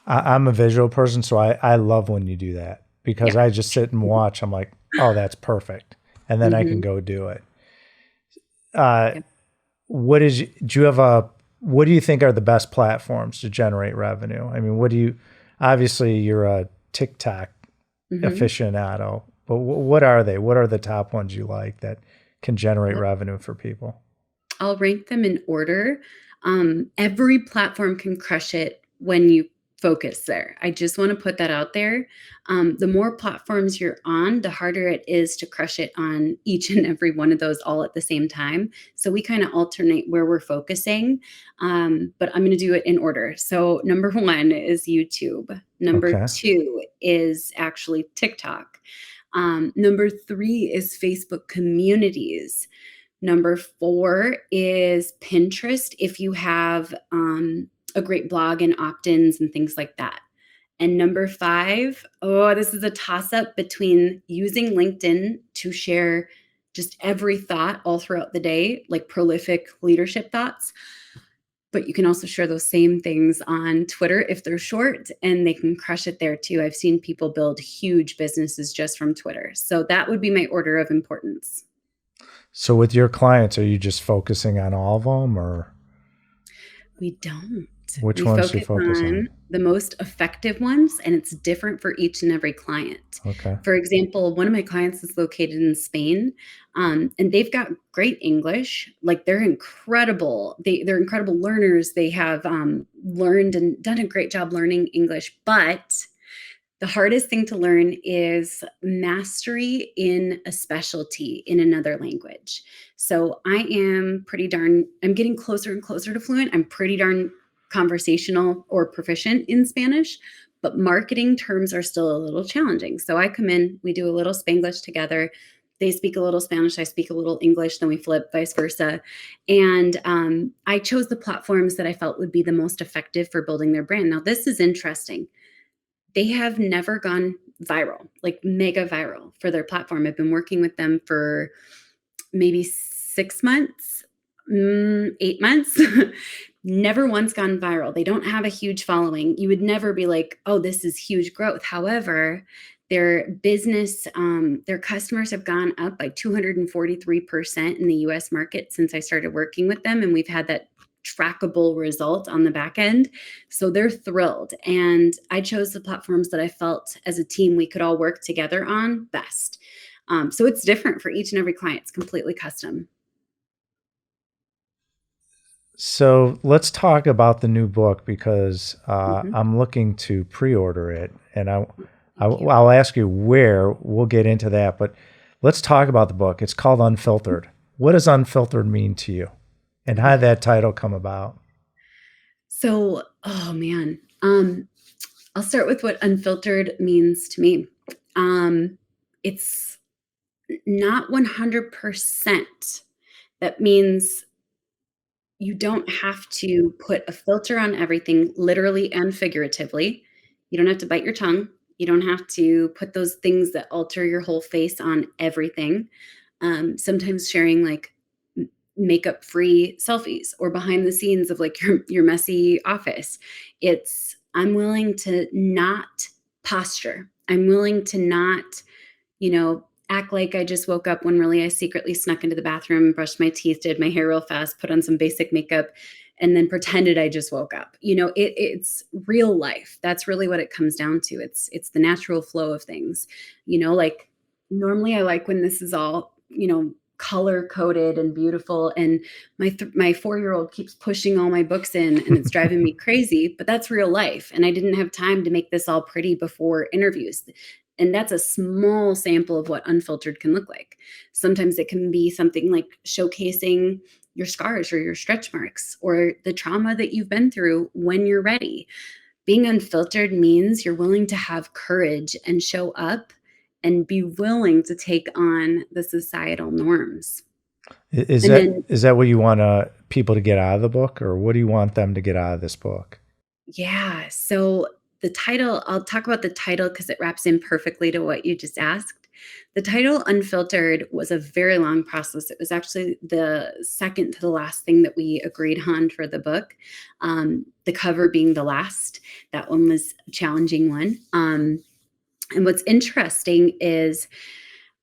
Speaker 2: I'm a visual person, so I love when you do that because
Speaker 3: Yeah.
Speaker 2: I just sit and watch. I'm like, oh, that's perfect. And then I can
Speaker 3: Mm-hmm.
Speaker 2: go do it.
Speaker 3: Yep.
Speaker 2: What do you think are the best platforms to generate revenue? I mean, obviously you're a TikTok
Speaker 3: Mm-hmm.
Speaker 2: aficionado, but what are they? What are the top ones you like that can generate
Speaker 3: Yep.
Speaker 2: revenue for people?
Speaker 3: I'll rank them in order. Every platform can crush it when you focus there. I just want to put that out there. The more platforms you're on, the harder it is to crush it on each and every one of those all at the same time. So we kind of alternate where we're focusing, but I'm going to do it in order. So number one is YouTube. Number
Speaker 2: Okay.
Speaker 3: two is actually TikTok. Number three is Facebook communities. Number four is Pinterest, if you have a great blog and opt-ins and things like that. And number five, oh, this is a toss-up between using LinkedIn to share just every thought all throughout the day, like prolific leadership thoughts. But you can also share those same things on Twitter if they're short, and they can crush it there too. I've seen people build huge businesses just from Twitter. So that would be my order of importance.
Speaker 2: So with your clients, are you just focusing on all of them, or
Speaker 3: We don't.
Speaker 2: which
Speaker 3: We
Speaker 2: ones do you
Speaker 3: focus
Speaker 2: focus on?
Speaker 3: on the most effective ones, and it's different for each and every client.
Speaker 2: Okay.
Speaker 3: For example, one of my clients is located in Spain, and they've got great English. Like they're incredible. They're incredible learners. They have learned and done a great job learning English, but the hardest thing to learn is mastery in a specialty in another language. So I'm getting closer and closer to fluent. I'm pretty darn conversational or proficient in Spanish, but marketing terms are still a little challenging. So I come in, we do a little Spanglish together. They speak a little Spanish, I speak a little English, then we flip, vice versa. And I chose the platforms that I felt would be the most effective for building their brand. Now, this is interesting. They have never gone viral, like mega viral for their platform. I've been working with them for maybe 6 months, 8 months. Never once gone viral. They don't have a huge following. You would never be like, oh, this is huge growth. However, their business, their customers have gone up by 243% in the US market since I started working with them. And we've had that trackable result on the back end. So they're thrilled. And I chose the platforms that I felt as a team we could all work together on best. So it's different for each and every client. It's completely custom.
Speaker 2: So let's talk about the new book because
Speaker 3: Mhm.
Speaker 2: I'm looking to pre-order it, and
Speaker 3: Thank you.
Speaker 2: I'll ask you where. We'll get into that, but let's talk about the book. It's called Unfiltered. What does unfiltered mean to you, and how did that title come about?
Speaker 3: So, oh man, I'll start with what unfiltered means to me. It's not 100%. That means you don't have to put a filter on everything, literally and figuratively. You don't have to bite your tongue. You don't have to put those things that alter your whole face on everything. Sometimes sharing like makeup free selfies or behind the scenes of like your messy office. I'm willing to not posture. I'm willing to not, act like I just woke up when really I secretly snuck into the bathroom, brushed my teeth, did my hair real fast, put on some basic makeup, and then pretended I just woke up. It's real life. That's really what it comes down to. It's the natural flow of things. Like normally I like when this is all, color coded and beautiful, and my 4-year-old keeps pushing all my books in and it's driving me crazy, but that's real life, and I didn't have time to make this all pretty before interviews. And that's a small sample of what unfiltered can look like. Sometimes it can be something like showcasing your scars or your stretch marks or the trauma that you've been through when you're ready. Being unfiltered means you're willing to have courage and show up and be willing to take on the societal norms.
Speaker 2: Is
Speaker 3: And
Speaker 2: that
Speaker 3: then,
Speaker 2: is that what you want people to get out of the book, or what do you want them to get out of this book?
Speaker 3: yeah, so the title, I'll talk about the title because it wraps in perfectly to what you just asked. The title Unfiltered was a very long process. It was actually the second to the last thing that we agreed on for the book. The cover being the last. That one was a challenging one. And what's interesting is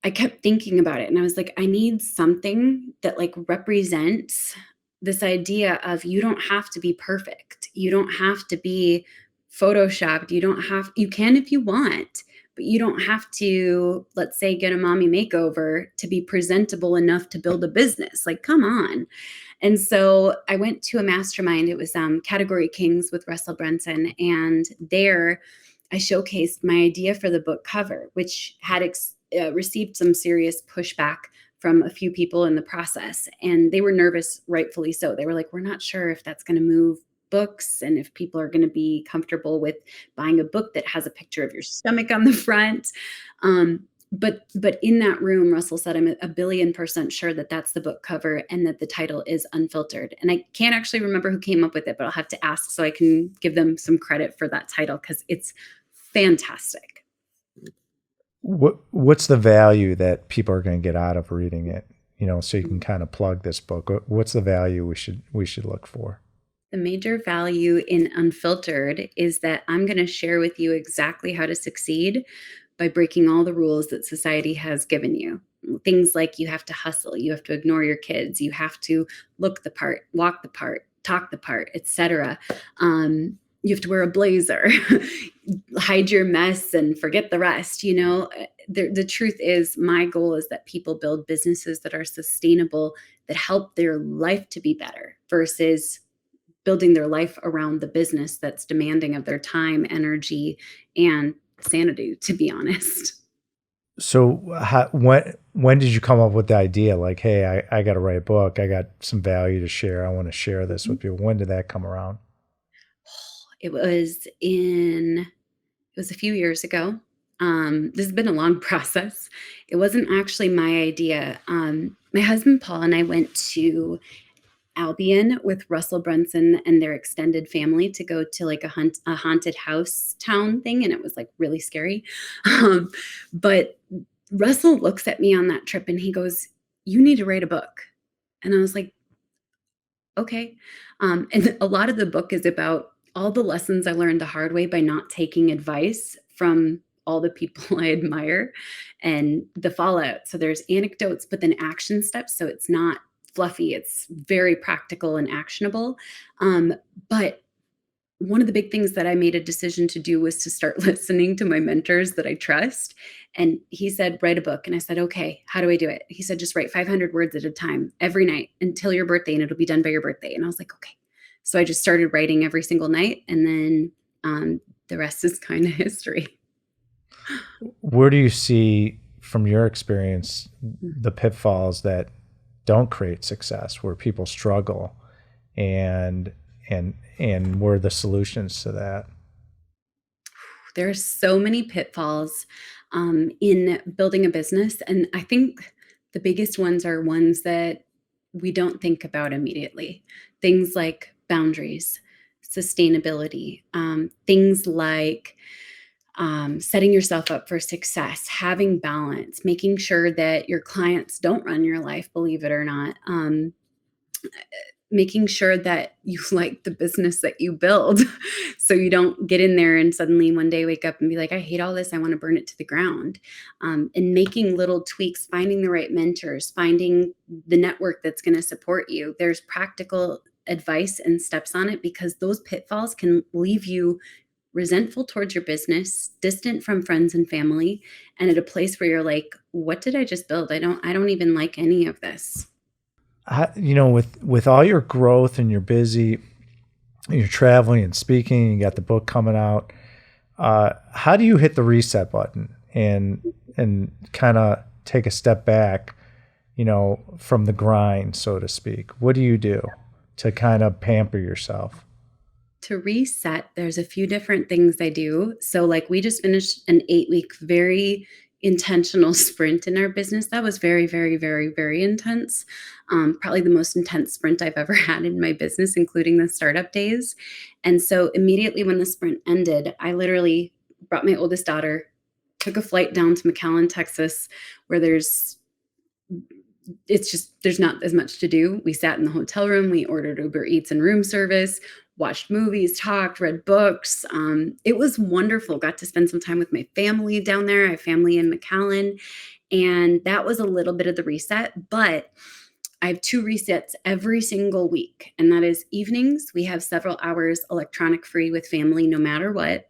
Speaker 3: I kept thinking about it and I was like, I need something that like represents this idea of you don't have to be perfect. You don't have to be photoshopped. You can if you want, but you don't have to, let's say, get a mommy makeover to be presentable enough to build a business. Like, come on. And so I went to a mastermind. It was Category Kings with Rachel Pederson. And there I showcased my idea for the book cover, which had received some serious pushback from a few people in the process. And they were nervous, rightfully so. They were like, we're not sure if that's going to move books and if people are going to be comfortable with buying a book that has a picture of your stomach on the front. But in that room, Russell said, I'm a billion% sure that that's the book cover and that the title is Unfiltered. And I can't actually remember who came up with it, but I'll have to ask so I can give them some credit for that title because it's fantastic.
Speaker 2: What's the value that people are going to get out of reading it? So you can kind of plug this book. What's the value we should look for?
Speaker 3: The major value in Unfiltered is that I'm going to share with you exactly how to succeed by breaking all the rules that society has given you. Things like you have to hustle, you have to ignore your kids, you have to look the part, walk the part, talk the part, etc. You have to wear a blazer, hide your mess and forget the rest. The truth is my goal is that people build businesses that are sustainable, that help their life to be better versus building their life around the business that's demanding of their time, energy, and sanity, to be honest.
Speaker 2: So when did you come up with the idea? Like, hey, I got to write a book. I got some value to share. I want to share this with people. When did that come around?
Speaker 3: It was a few years ago. This has been a long process. It wasn't actually my idea. My husband, Paul, and I went to Albion with Russell Brunson and their extended family to go to like a haunted house town thing. And it was like really scary. But Russell looks at me on that trip and he goes, you need to write a book. And I was like, okay. And a lot of the book is about all the lessons I learned the hard way by not taking advice from all the people I admire and the fallout. So there's anecdotes, but then action steps. So it's not fluffy. It's very practical and actionable. But one of the big things that I made a decision to do was to start listening to my mentors that I trust. And he said, write a book. And I said, okay, how do I do it? He said, just write 500 words at a time every night until your birthday, and it'll be done by your birthday. And I was like, okay. So I just started writing every single night. And then the rest is kind of history.
Speaker 2: Where do you see from your experience the pitfalls that don't create success, where people struggle, and where are the solutions to that?
Speaker 3: There are so many pitfalls in building a business. And I think the biggest ones are ones that we don't think about immediately. Things like boundaries, sustainability, things like setting yourself up for success, having balance, making sure that your clients don't run your life, believe it or not, making sure that you like the business that you build so you don't get in there and suddenly one day wake up and be like, I hate all this. I want to burn it to the ground. And making little tweaks, finding the right mentors, finding the network that's going to support you. There's practical advice and steps on it because those pitfalls can leave you resentful towards your business, distant from friends and family, and at a place where you're like, what did I just build? I don't even like any of this.
Speaker 2: With all your growth and you're busy, you're traveling and speaking, you got the book coming out. How do you hit the reset button and kind of take a step back, from the grind, so to speak? What do you do to kind of pamper yourself?
Speaker 3: To reset, there's a few different things I do. So like we just finished an 8-week, very intentional sprint in our business. That was very, very, very, very intense. Probably the most intense sprint I've ever had in my business, including the startup days. And so immediately when the sprint ended, I literally brought my oldest daughter took a flight down to McAllen, Texas, where there's not as much to do. We sat in the hotel room, we ordered Uber Eats and room service, watched movies, talked, read books. It was wonderful. Got to spend some time with my family down there. I have family in McAllen. And that was a little bit of the reset, but I have 2 resets every single week. And that is evenings. We have several hours electronic free with family, no matter what,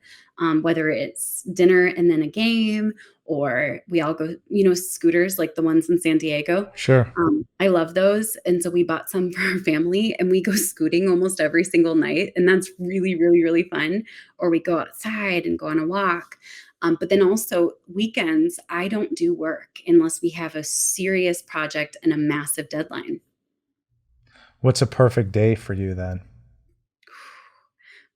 Speaker 3: whether it's dinner and then a game, or we all go, scooters like the ones in San Diego.
Speaker 2: Sure.
Speaker 3: I love those. And so we bought some for our family and we go scooting almost every single night. And that's really, really, really fun. Or we go outside and go on a walk. But then also weekends, I don't do work unless we have a serious project and a massive deadline.
Speaker 2: What's a perfect day for you then?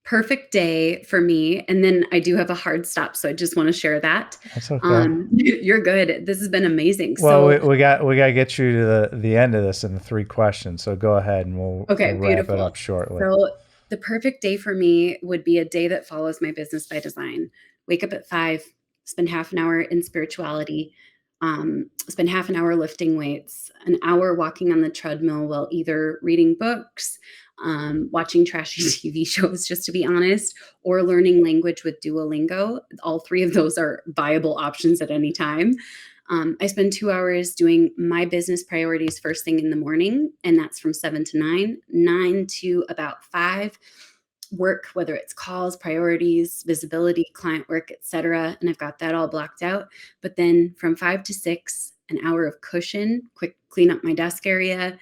Speaker 3: Perfect day for me. And then I do have a hard stop. So I just want to share that.
Speaker 2: That's okay.
Speaker 3: You're good. This has been amazing.
Speaker 2: Well, we got to get you to the end of this in the 3 questions. So go ahead and we'll wrap it up shortly.
Speaker 3: So the perfect day for me would be a day that follows my business by design. Wake up at 5, spend half an hour in spirituality, spend half an hour lifting weights, an hour walking on the treadmill while either reading books, watching trashy TV shows, just to be honest, or learning language with Duolingo. All 3 of those are viable options at any time. I spend 2 hours doing my business priorities first thing in the morning, and that's from 7 to 9, 9 to about 5. Work, whether it's calls, priorities, visibility, client work, etc. And I've got that all blocked out. But then from 5 to 6, an hour of cushion, quick clean up my desk area,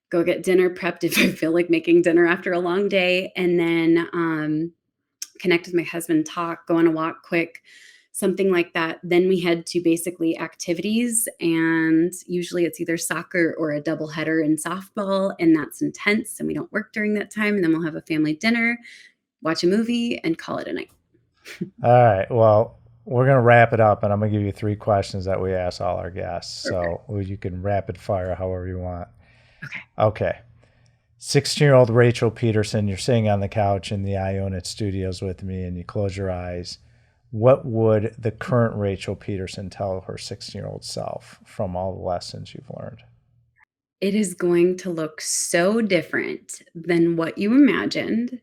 Speaker 3: go get dinner prepped if I feel like making dinner after a long day, and then connect with my husband, talk, go on a walk quick, something like that. Then we head to basically activities, and usually it's either soccer or a double header in softball, and that's intense, and we don't work during that time. And then we'll have a family dinner, watch a movie, and call it a night.
Speaker 2: All right. Well, we're going to wrap it up, and I'm going to give you 3 questions that we ask all our guests. Okay. So you can rapid fire however you want. Okay. 16-year-old Rachel Pederson, you're sitting on the couch in the I Own It studios with me, and you close your eyes. What would the current Rachel Pederson tell her 16-year-old self from all the lessons you've learned?
Speaker 3: It is going to look so different than what you imagined.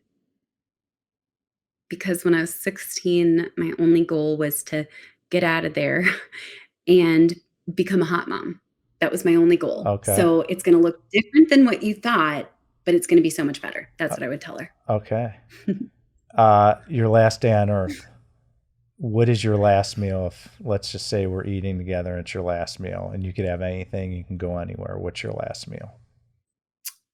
Speaker 3: Because when I was 16, my only goal was to get out of there and become a hot mom. That was my only goal.
Speaker 2: Okay.
Speaker 3: So it's going to look different than what you thought, but it's going to be so much better. That's what I would tell her.
Speaker 2: Okay. Your last day on earth. What is your last meal? If let's just say we're eating together and it's your last meal and you could have anything, you can go anywhere. What's your last meal?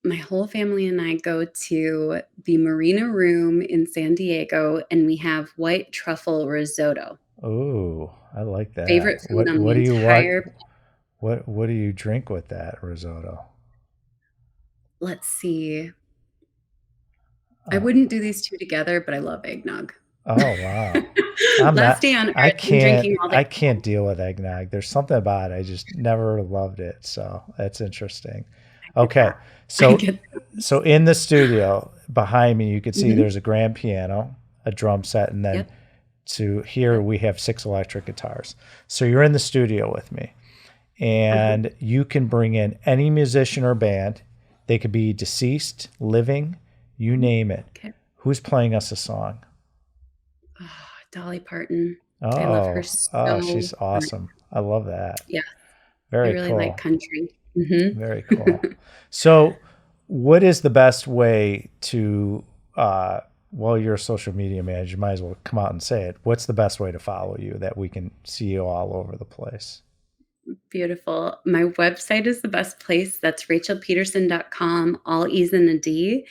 Speaker 3: My whole family and I go to the Marina Room in San Diego, and we have white truffle risotto.
Speaker 2: Oh, I like that.
Speaker 3: Favorite food on the entire.
Speaker 2: What do you drink with that risotto?
Speaker 3: Let's see. I wouldn't do these 2 together, but I love eggnog.
Speaker 2: Oh, wow.
Speaker 3: Last day on earth, I'm drinking all the.
Speaker 2: I can't deal with eggnog. There's something about it. I just never loved it. So that's interesting. Okay. So in the studio behind me, you can see there's a grand piano, a drum set, and then to here we have 6 electric guitars. So you're in the studio with me, and you can bring in any musician or band. They could be deceased, living, you name it. Okay. Who's playing us a song?
Speaker 3: Oh, Dolly Parton. I love her so
Speaker 2: she's awesome. I love that.
Speaker 3: Yeah.
Speaker 2: Very
Speaker 3: cool. I really like country.
Speaker 2: Very cool. So what is the best way to, well, you're a social media manager, you might as well come out and say it. What's the best way to follow you that we can see you all over the place?
Speaker 3: Beautiful. My website is the best place. That's rachelpederson.com, all E's and a D.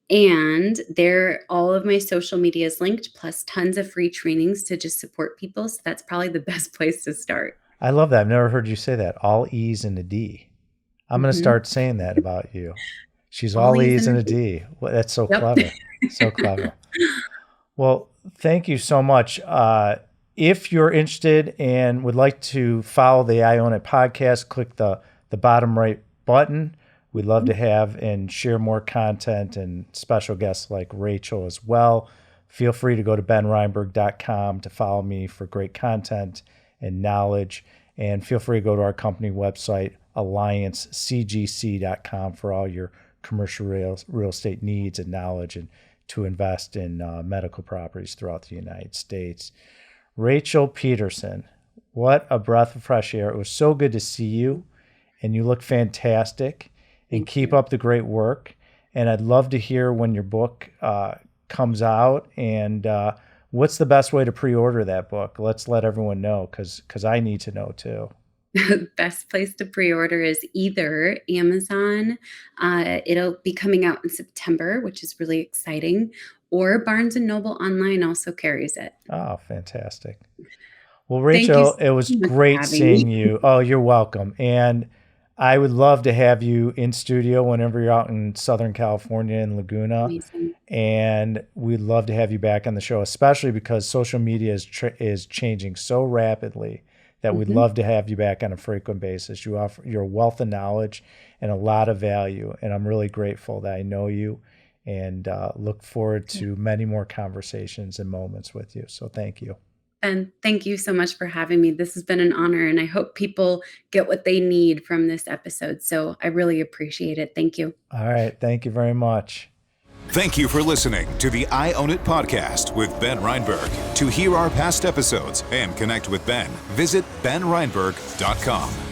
Speaker 3: And there, all of my social media is linked, plus tons of free trainings to just support people. So that's probably the best place to start. I
Speaker 2: love that. I've never heard you say that. All E's and a D. I'm going to start saying that about you. She's all E's and a D. Well, that's so clever. So clever. Well, thank you so much. If you're interested and would like to follow the I Own It podcast, click the bottom right button. We'd love to have and share more content and special guests like Rachel as well. Feel free to go to benreinberg.com to follow me for great content and knowledge. And feel free to go to our company website, alliancecgc.com, for all your commercial real estate needs and knowledge, and to invest in medical properties throughout the United States. Rachel Pederson, what a breath of fresh air. It was so good to see you, and you look fantastic. And keep up the great work. And I'd love to hear when your book comes out, and what's the best way to pre-order that book? Let's let everyone know, because I need to know too.
Speaker 3: The best place to pre-order is either Amazon. It'll be coming out in September, which is really exciting, or Barnes & Noble online also carries it.
Speaker 2: Oh, fantastic. Well, Rachel, it was great seeing you. Oh, you're welcome. And I would love to have you in studio whenever you're out in Southern California in Laguna.
Speaker 3: Amazing.
Speaker 2: And we'd love to have you back on the show, especially because social media is changing so rapidly that we'd love to have you back on a frequent basis. You offer your wealth of knowledge and a lot of value, and I'm really grateful that I know you, and look forward to many more conversations and moments with you. So thank you.
Speaker 3: And thank you so much for having me. This has been an honor, and I hope people get what they need from this episode. So I really appreciate it. Thank you.
Speaker 2: All right. Thank you very much.
Speaker 1: Thank you for listening to the I Own It podcast with Ben Reinberg. To hear our past episodes and connect with Ben, visit benreinberg.com.